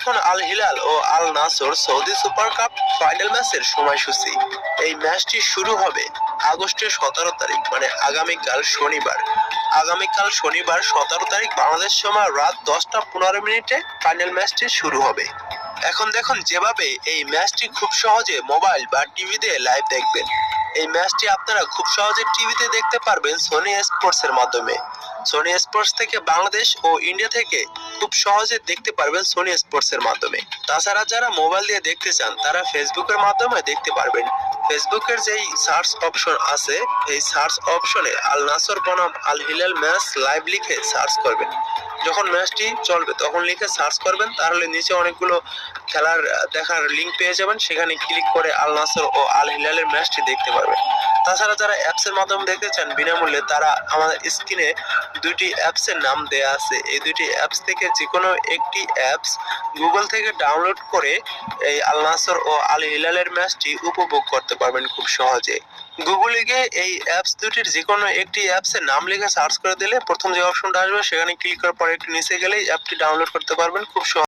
দেখুন Al Hilal ও আল নাসর Saudi super cup final ম্যাচের সময়সূচি। এই ম্যাচটি শুরু হবে আগস্টের 17 তারিখ, মানে আগামীকাল শনিবার 17 তারিখ বাংলাদেশ সময় রাত 10টা 15 মিনিটে ফাইনাল ম্যাচটি শুরু হবে। এখন দেখুন, যেভাবে এই ম্যাচটি খুব সহজে মোবাইল বা টিভিতে লাইভ দেখবেন, এই ম্যাচটি আপনারা খুব সহজে টিভিতে দেখতে পারবেন সোনি স্পোর্টস এর মাধ্যমে। সোনি স্পোর্টস থেকে বাংলাদেশ ও ইন্ডিয়া থেকে খুব সহজে দেখতে পারবেন সোনি স্পোর্টস এর মাধ্যমে। তাছাড়া যারা মোবাইল দিয়ে দেখতে চান তারা ফেসবুকের মাধ্যমে দেখতে পারবেন। ফেসবুকের যেই সার্চ অপশন আছে, এই সার্চ অপশনে আল নাসর বনাম আল হিলাল ম্যাচ লাইভ লিখে সার্চ করবেন। যখন ম্যাচটি চলবে তখন লিখে সার্চ করবেন, তাহলে নিচে অনেকগুলো খেলার দেখার লিঙ্ক পেয়ে যাবেন। সেখানে ক্লিক করে আল নাসর ও আল হিলালের ম্যাচটি দেখতে পারবেন। তাছাড়া যারা অ্যাপস এর মাধ্যমে দেখতে চান বিনামূল্যে, তারা আমাদের স্ক্রিনে দুটি অ্যাপস এর নাম দেয়া আছে। এই দুটি অ্যাপস থেকে যে কোনো একটি অ্যাপস গুগল থেকে ডাউনলোড করে এই আল নাসর ও আল হিলালের ম্যাচটি উপভোগ করতে পারবেন খুব সহজে। গুগলে গিয়ে এই অ্যাপস দুটির যে কোনো একটি অ্যাপস এর নাম লিখে সার্চ করে দিলে প্রথম যে অপশনটা আসবে সেখানে ক্লিক করার পরে একটু নিচে গেলেই অ্যাপটি ডাউনলোড করতে পারবেন খুব সহজে।